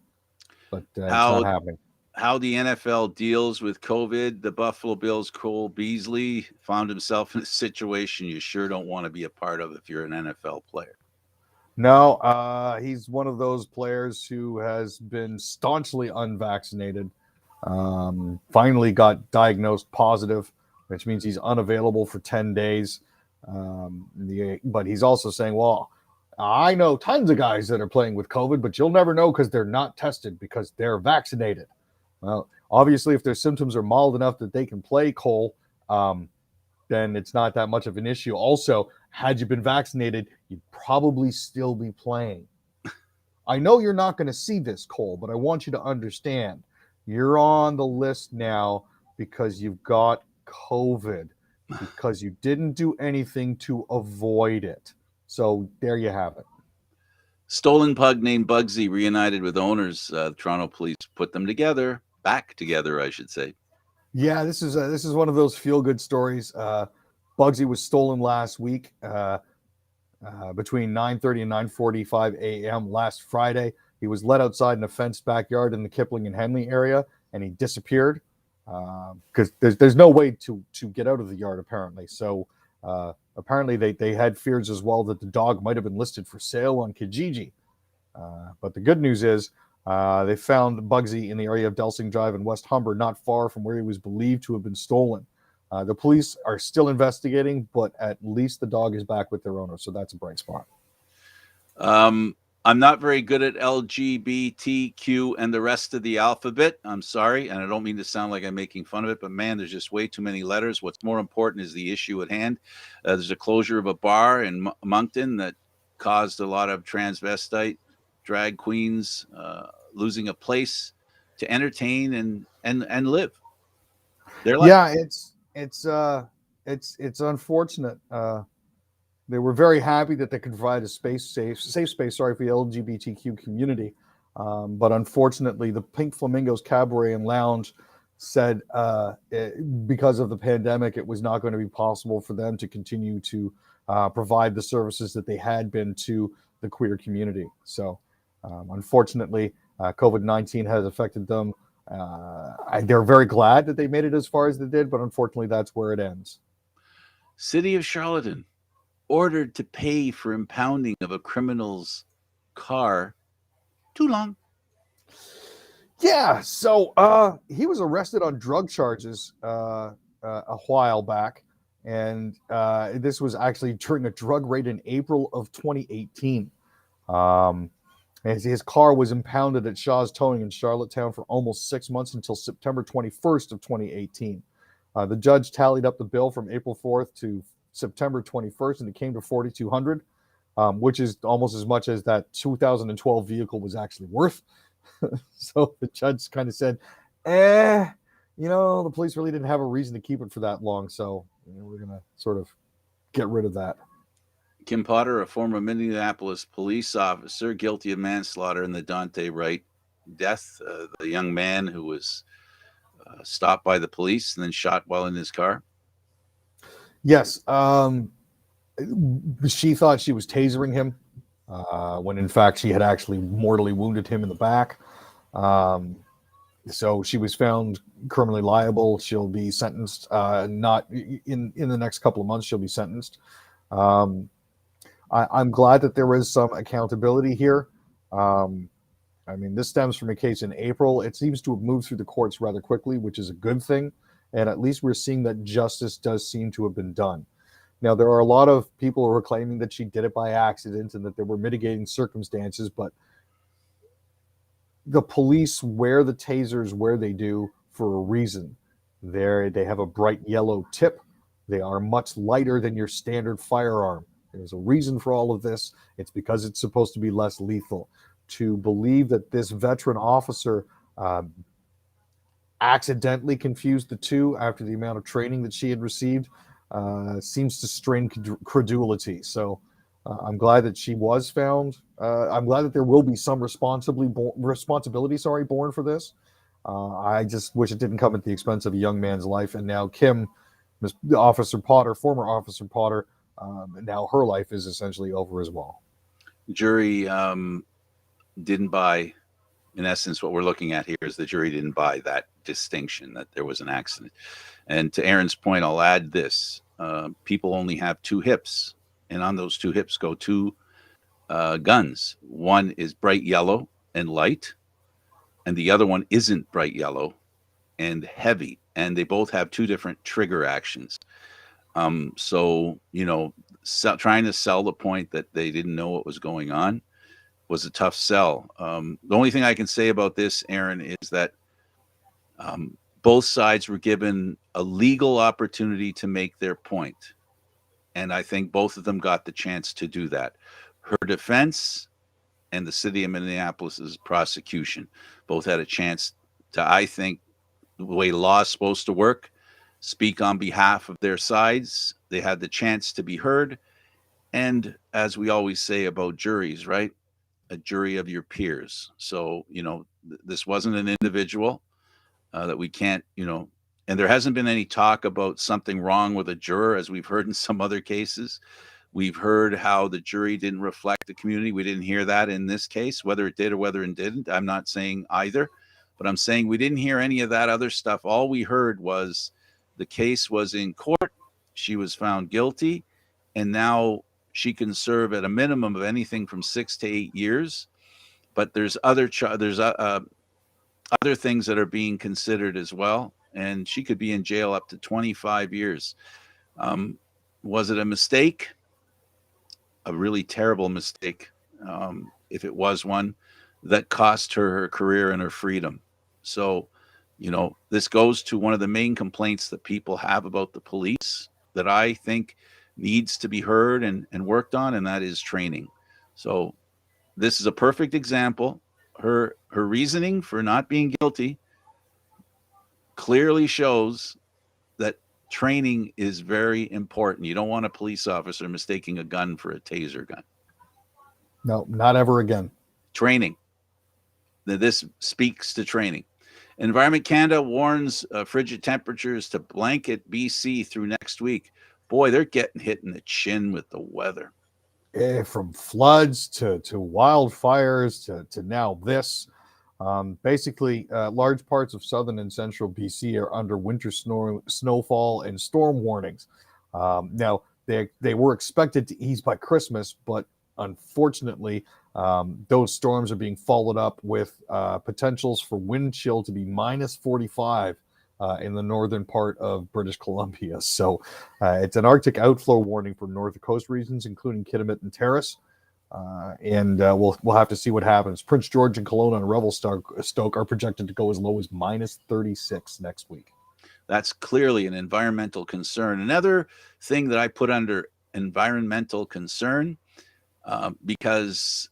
but it's not happening. How the NFL deals with COVID. The Buffalo Bills' Cole Beasley found himself in a situation you sure don't want to be a part of if you're an NFL player. No, he's one of those players who has been staunchly unvaccinated. Finally got diagnosed positive, which means he's unavailable for 10 days. But he's also saying, well, I know tons of guys that are playing with COVID, but you'll never know because they're not tested because they're vaccinated. Well, obviously, if their symptoms are mild enough that they can play, Cole, then it's not that much of an issue. Also, had you been vaccinated, you'd probably still be playing. I know you're not going to see this, Cole, but I want you to understand. You're on the list now because you've got COVID, because you didn't do anything to avoid it. So there you have it. Stolen pug named Bugsy reunited with owners. The Toronto police put them back together, I should say. Yeah, this is one of those feel-good stories. Bugsy was stolen last week between 9:30 and 9:45 a.m. last Friday. He was let outside in a fenced backyard in the Kipling and Henley area, and he disappeared because there's no way to get out of the yard, apparently. So apparently they had fears as well that the dog might have been listed for sale on Kijiji. But the good news is they found Bugsy in the area of Delsing Drive in West Humber, not far from where he was believed to have been stolen. The police are still investigating, but at least the dog is back with their owner, so that's a bright spot. I'm not very good at LGBTQ and the rest of the alphabet. I'm sorry, and I don't mean to sound like I'm making fun of it, but man, there's just way too many letters. What's more important is the issue at hand. There's a closure of a bar in Moncton that caused a lot of transvestite drag queens losing a place to entertain and live their life. Yeah, it's unfortunate. They were very happy that they could provide a safe space, for the LGBTQ community. But unfortunately, the Pink Flamingos Cabaret and Lounge said because of the pandemic, it was not going to be possible for them to continue to provide the services that they had been to the queer community. So unfortunately, COVID-19 has affected them They're very glad that they made it as far as they did, but unfortunately, that's where it ends. City of Charlottetown ordered to pay for impounding of a criminal's car. Too long. Yeah, so he was arrested on drug charges a while back, and this was actually during a drug raid in April of 2018. Um, his car was impounded at Shaw's Towing in Charlottetown for almost 6 months until September 21st of 2018. The judge tallied up the bill from April 4th to September 21st, and it came to 4,200, which is almost as much as that 2012 vehicle was actually worth. So the judge kind of said, the police really didn't have a reason to keep it for that long. So we're going to sort of get rid of that. Kim Potter, a former Minneapolis police officer, guilty of manslaughter in the Dante Wright death, the young man who was stopped by the police and then shot while in his car. Yes. She thought she was tasering him when in fact she had actually mortally wounded him in the back. So she was found criminally liable. She'll be sentenced, not in the next couple of months, she'll be sentenced. I'm glad that there is some accountability here. This stems from a case in April. It seems to have moved through the courts rather quickly, which is a good thing. And at least we're seeing that justice does seem to have been done. Now, there are a lot of people who are claiming that she did it by accident and that there were mitigating circumstances, but the police wear the tasers where they do for a reason. They have a bright yellow tip. They are much lighter than your standard firearm. There's a reason for all of this. It's because it's supposed to be less lethal. To believe that this veteran officer accidentally confused the two after the amount of training that she had received seems to strain credulity. So I'm glad that she was found. I'm glad that there will be some responsibility borne for this. I just wish it didn't come at the expense of a young man's life. And now Kim, Officer Potter, former Officer Potter, now her life is essentially over as well. Jury didn't buy, in essence, what we're looking at here is the jury didn't buy that distinction that there was an accident. And to Aaron's point, I'll add this. People only have two hips, and on those two hips go two guns. One is bright yellow and light, and the other one isn't bright yellow and heavy, and they both have two different trigger actions. So trying to sell the point that they didn't know what was going on was a tough sell. The only thing I can say about this, Aaron, is that both sides were given a legal opportunity to make their point. And I think both of them got the chance to do that. Her defense and the city of Minneapolis's prosecution both had a chance to, I think, the way law is supposed to work, speak on behalf of their sides. They had the chance to be heard. And as we always say about juries, right? A jury of your peers. So, this wasn't an individual that we can't, and there hasn't been any talk about something wrong with a juror, as we've heard in some other cases. We've heard how the jury didn't reflect the community. We didn't hear that in this case, whether it did or whether it didn't. I'm not saying either, but I'm saying we didn't hear any of that other stuff. All we heard was the case was in court. She was found guilty, and now she can serve at a minimum of anything from 6 to 8 years. But there's other things that are being considered as well, and she could be in jail up to 25 years. Was it a mistake? A really terrible mistake, if it was one, that cost her career and her freedom. So, this goes to one of the main complaints that people have about the police that I think needs to be heard and worked on, and that is training. So this is a perfect example. Her reasoning for not being guilty clearly shows that training is very important. You don't want a police officer mistaking a gun for a taser gun. No, not ever again. Training. This speaks to training. Environment Canada warns frigid temperatures to blanket BC through next week. Boy, they're getting hit in the chin with the weather. From floods to wildfires to now this. Basically, large parts of southern and central BC are under winter snowfall and storm warnings. Now, they were expected to ease by Christmas, but unfortunately, those storms are being followed up with potentials for wind chill to be minus 45 in the northern part of British Columbia. So it's an Arctic outflow warning for north coast regions, including Kitimat and Terrace. And we'll have to see what happens. Prince George and Kelowna and Revelstoke are projected to go as low as minus 36 next week. That's clearly an environmental concern. Another thing that I put under environmental concern, because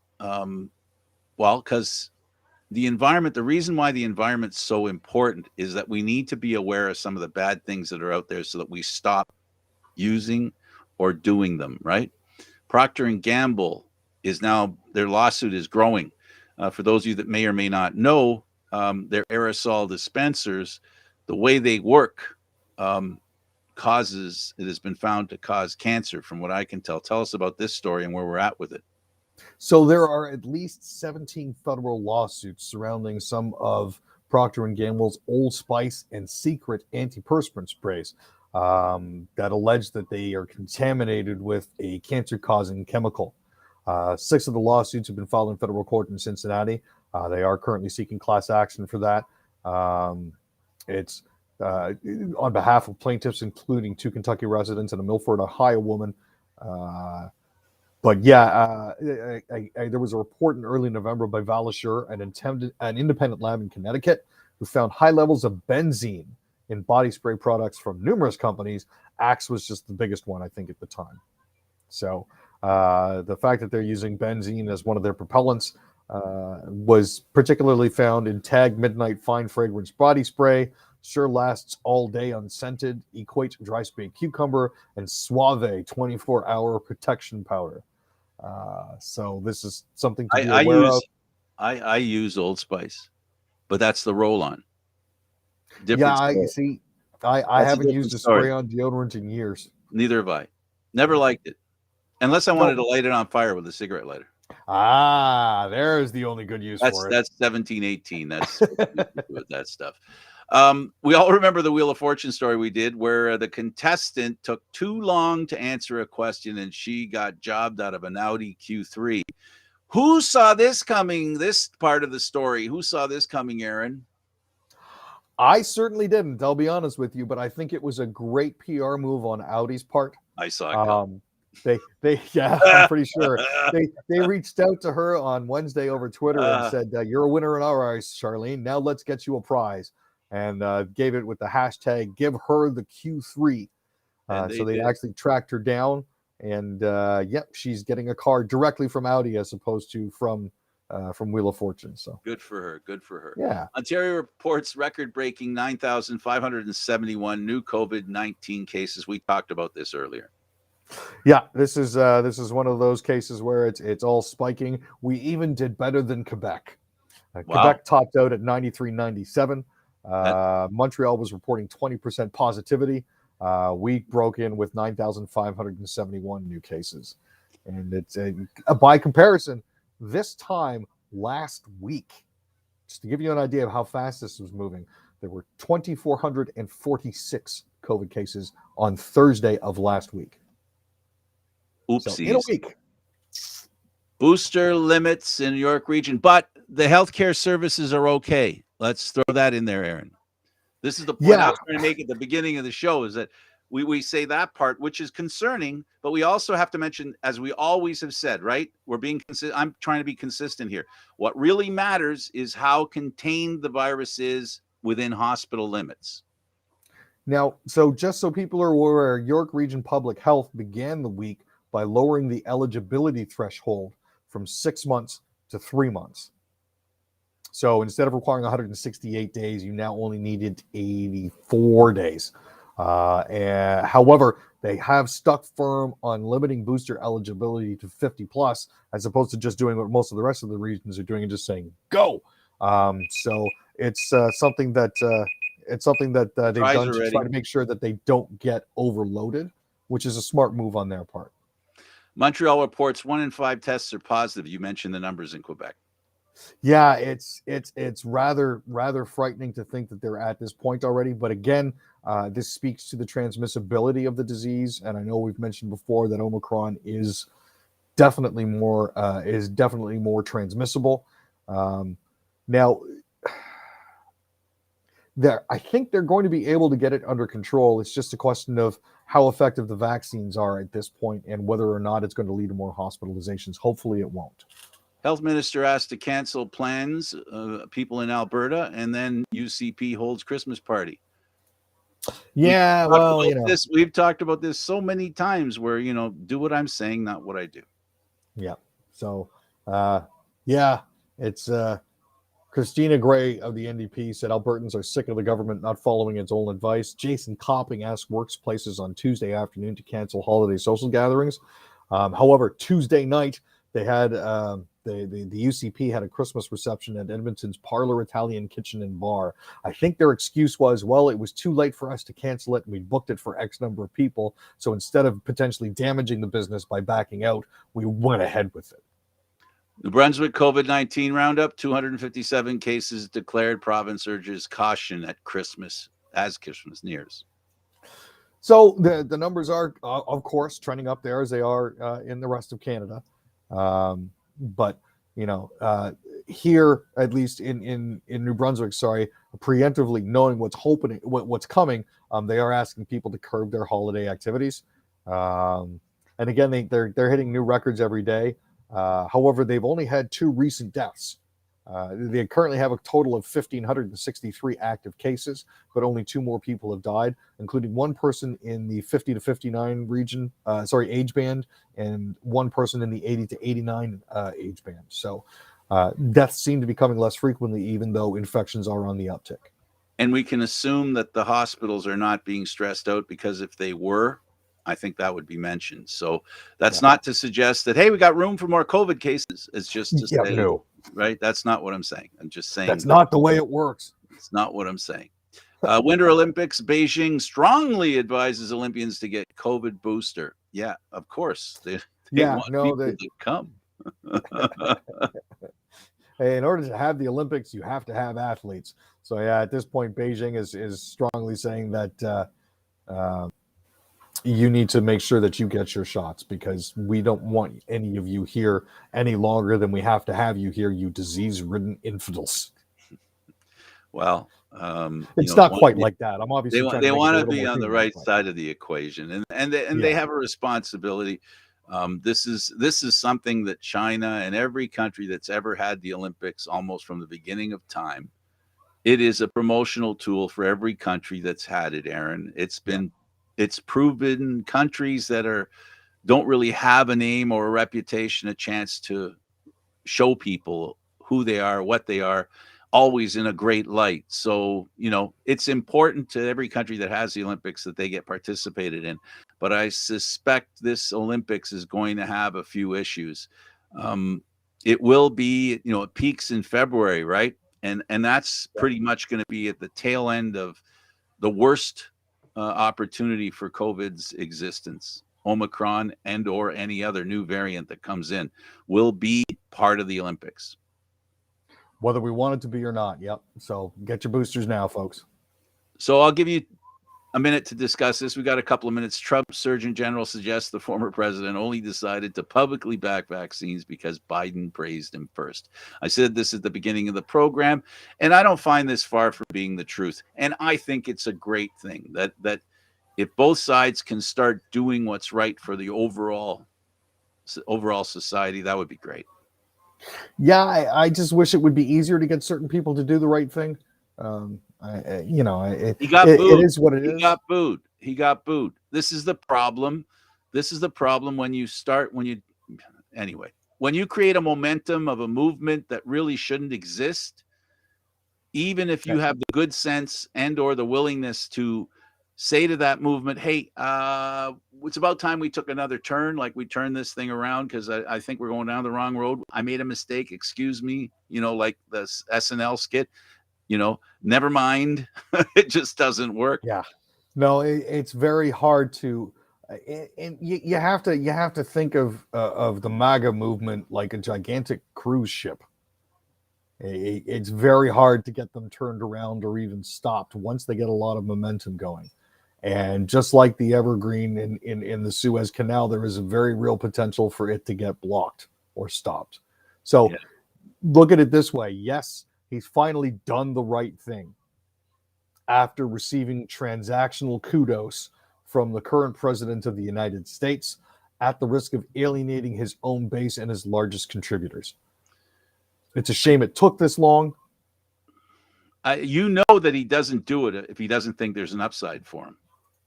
the environment, the reason why the environment's so important is that we need to be aware of some of the bad things that are out there so that we stop using or doing them, right? Procter & Gamble is now, their lawsuit is growing. For those of you that may or may not know, their aerosol dispensers, the way they work, it has been found to cause cancer from what I can tell. Tell us about this story and where we're at with it. So there are at least 17 federal lawsuits surrounding some of Procter & Gamble's Old Spice and Secret antiperspirant sprays that allege that they are contaminated with a cancer-causing chemical. 6 of the lawsuits have been filed in federal court in Cincinnati. They are currently seeking class action for that. It's on behalf of plaintiffs, including 2 Kentucky residents and a Milford, Ohio woman. But yeah, there was a report in early November by Valisure, an independent lab in Connecticut, who found high levels of benzene in body spray products from numerous companies. Axe was just the biggest one, I think, at the time. So the fact that they're using benzene as one of their propellants was particularly found in Tag Midnight Fine Fragrance Body Spray, Sure Lasts All Day Unscented, Equate Dry Spray Cucumber, and Suave 24-Hour Protection Powder. So this is something to be aware of. I use Old Spice, but that's the roll-on. I haven't used a spray-on deodorant in years. Neither have I. Never liked it, unless I wanted to light it on fire with a cigarette lighter. There's the only good use for it. That's 1718. That's with that stuff. We all remember the Wheel of Fortune story we did, where the contestant took too long to answer a question and she got jobbed out of an Audi Q3. Who saw this coming? This part of the story. Who saw this coming, Aaron? I certainly didn't. I'll be honest with you, but I think it was a great PR move on Audi's part. I saw it. I'm pretty sure they reached out to her on Wednesday over Twitter and said, "You're a winner in our eyes, Charlene. Now let's get you a prize." And gave it with the hashtag "Give her the Q3." So they actually tracked her down, and she's getting a car directly from Audi as opposed to from Wheel of Fortune. So good for her. Good for her. Yeah. Ontario reports record-breaking 9,571 new COVID-19 cases. We talked about this earlier. Yeah, this is one of those cases where it's all spiking. We even did better than Quebec. Wow. Quebec topped out at 93.97. Montreal was reporting 20% positivity. We broke in with 9,571 new cases. And it's by comparison, this time last week, just to give you an idea of how fast this was moving, there were 2,446 COVID cases on Thursday of last week. Oopsies. So in a week. Booster limits in New York region, but the healthcare services are okay. Let's throw that in there, Aaron. This is the point I was trying to make at the beginning of the show, is that we say that part, which is concerning, but we also have to mention, as we always have said, right? We're being I'm trying to be consistent here. What really matters is how contained the virus is within hospital limits. Now, so just so people are aware, York Region Public Health began the week by lowering the eligibility threshold from 6 months to 3 months. So instead of requiring 168 days, you now only needed 84 days. However, they have stuck firm on limiting booster eligibility to 50 plus, as opposed to just doing what most of the rest of the regions are doing and just saying go. So it's something that they've done to try to make sure that they don't get overloaded, which is a smart move on their part. Montreal reports 1 in 5 tests are positive. You mentioned the numbers in Quebec. Yeah, it's rather frightening to think that they're at this point already. But again, this speaks to the transmissibility of the disease, and I know we've mentioned before that Omicron is definitely more transmissible. Um, now, I think they're going to be able to get it under control. It's just a question of how effective the vaccines are at this point, and whether or not it's going to lead to more hospitalizations. Hopefully, it won't. Health minister asked to cancel plans, people in Alberta, and then UCP holds Christmas party. Yeah, well, We've talked about this so many times where, do what I'm saying, not what I do. Yeah. So, yeah, it's Christina Gray of the NDP said Albertans are sick of the government not following its own advice. Jason Copping asked workplaces on Tuesday afternoon to cancel holiday social gatherings. However, Tuesday night they had the UCP had a Christmas reception at Edmonton's Parlor Italian Kitchen and Bar. I think their excuse was, well, it was too late for us to cancel it, and we booked it for X number of people. So instead of potentially damaging the business by backing out, we went ahead with it. New Brunswick COVID-19 roundup, 257 cases declared. Province urges caution at Christmas as Christmas nears. So the numbers are, of course, trending up there as they are in the rest of Canada. But, here, at least in New Brunswick, preemptively knowing what's coming, they are asking people to curb their holiday activities. And again, they're hitting new records every day. However, they've only had 2 recent deaths. They currently have a total of 1,563 active cases, but only 2 more people have died, including 1 person in the 50 to 59 age band, and 1 person in the 80 to 89 age band. So deaths seem to be coming less frequently, even though infections are on the uptick. And we can assume that the hospitals are not being stressed out, because if they were, I think that would be mentioned. So that's not to suggest that, hey, we got room for more COVID cases. It's just to say, no. Right? That's not what I'm saying. I'm just saying that's not the way it works. It's not what I'm saying. Winter Olympics, Beijing strongly advises Olympians to get COVID booster. Yeah, of course. They want people to come. Hey, in order to have the Olympics, you have to have athletes. So yeah, at this point, Beijing is strongly saying that you need to make sure that you get your shots, because we don't want any of you here any longer than we have to have you here, you disease-ridden infidels. Well, it's not quite like that. I'm obviously they want to be on the right side of the equation, and they have a responsibility. This is something that China and every country that's ever had the Olympics, almost from the beginning of time, it is a promotional tool for every country that's had it, Aaron. It's proven countries that don't really have a name or a reputation, a chance to show people who they are, what they are, always in a great light. So, it's important to every country that has the Olympics that they get participated in. But I suspect this Olympics is going to have a few issues. It will be, it peaks in February, right? And that's pretty much going to be at the tail end of the worst opportunity for COVID's existence. Omicron and or any other new variant that comes in will be part of the Olympics, whether we want it to be or not. Yep. So get your boosters now, folks. So I'll give you a minute to discuss this. We got a couple of minutes. Trump's Surgeon General suggests the former president only decided to publicly back vaccines because Biden praised him first. I said this at the beginning of the program, and I don't find this far from being the truth. And I think it's a great thing that if both sides can start doing what's right for the overall society, that would be great. Yeah, I just wish it would be easier to get certain people to do the right thing. He got booed. It is what it is. He got booed. This is the problem. When you create a momentum of a movement that really shouldn't exist, even if you have the good sense and or the willingness to say to that movement, hey, it's about time we took another turn, like we turned this thing around, because I think we're going down the wrong road. I made a mistake. Excuse me, like the SNL skit, never mind. It just doesn't work. Yeah. No, it's very hard to, and you have to think of the MAGA movement like a gigantic cruise ship. It's very hard to get them turned around or even stopped once they get a lot of momentum going. And just like the Evergreen in the Suez Canal, there is a very real potential for it to get blocked or stopped. So look at it this way. Yes, he's finally done the right thing after receiving transactional kudos from the current president of the United States at the risk of alienating his own base and his largest contributors. It's a shame it took this long. You know that he doesn't do it if he doesn't think there's an upside for him.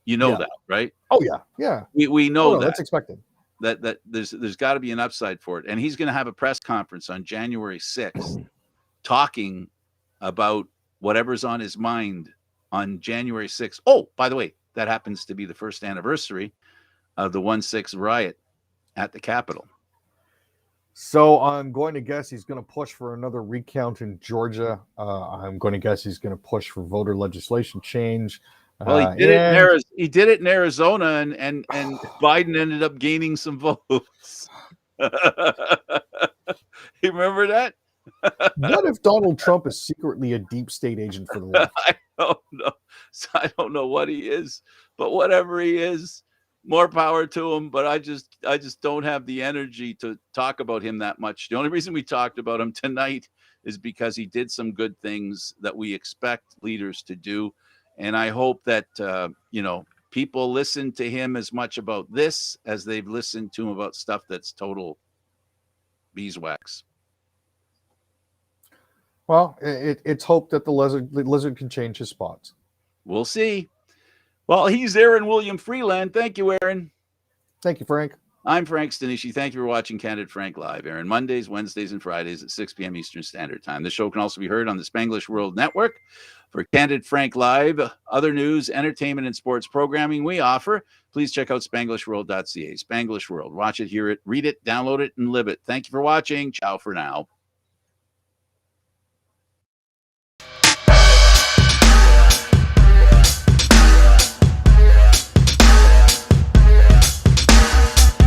You know that, right? Oh yeah. We know that. That's expected. That there's got to be an upside for it, and he's going to have a press conference on January 6th, talking about whatever's on his mind on January 6th. Oh, by the way, that happens to be the first anniversary of the 1/6 riot at the Capitol. So I'm going to guess he's going to push for another recount in Georgia. I'm going to guess he's going to push for voter legislation change. Well, he did it in Arizona, and Biden ended up gaining some votes. You remember that? What if Donald Trump is secretly a deep state agent for the left? I don't know. I don't know what he is, but whatever he is, more power to him. But I just don't have the energy to talk about him that much. The only reason we talked about him tonight is because he did some good things that we expect leaders to do. And I hope that, people listen to him as much about this as they've listened to him about stuff that's total beeswax. Well, it's hoped that the lizard can change his spots. We'll see. Well, he's Aaron William Freeland. Thank you, Aaron. Thank you, Frank. I'm Frank Stanishi. Thank you for watching Candid Frank Live, Aaron. Mondays, Wednesdays, and Fridays at 6 p.m. Eastern Standard Time. The show can also be heard on the Spanglish World Network. For Candid Frank Live, other news, entertainment, and sports programming we offer, please check out SpanglishWorld.ca. Spanglish World. Watch it, hear it, read it, download it, and live it. Thank you for watching. Ciao for now.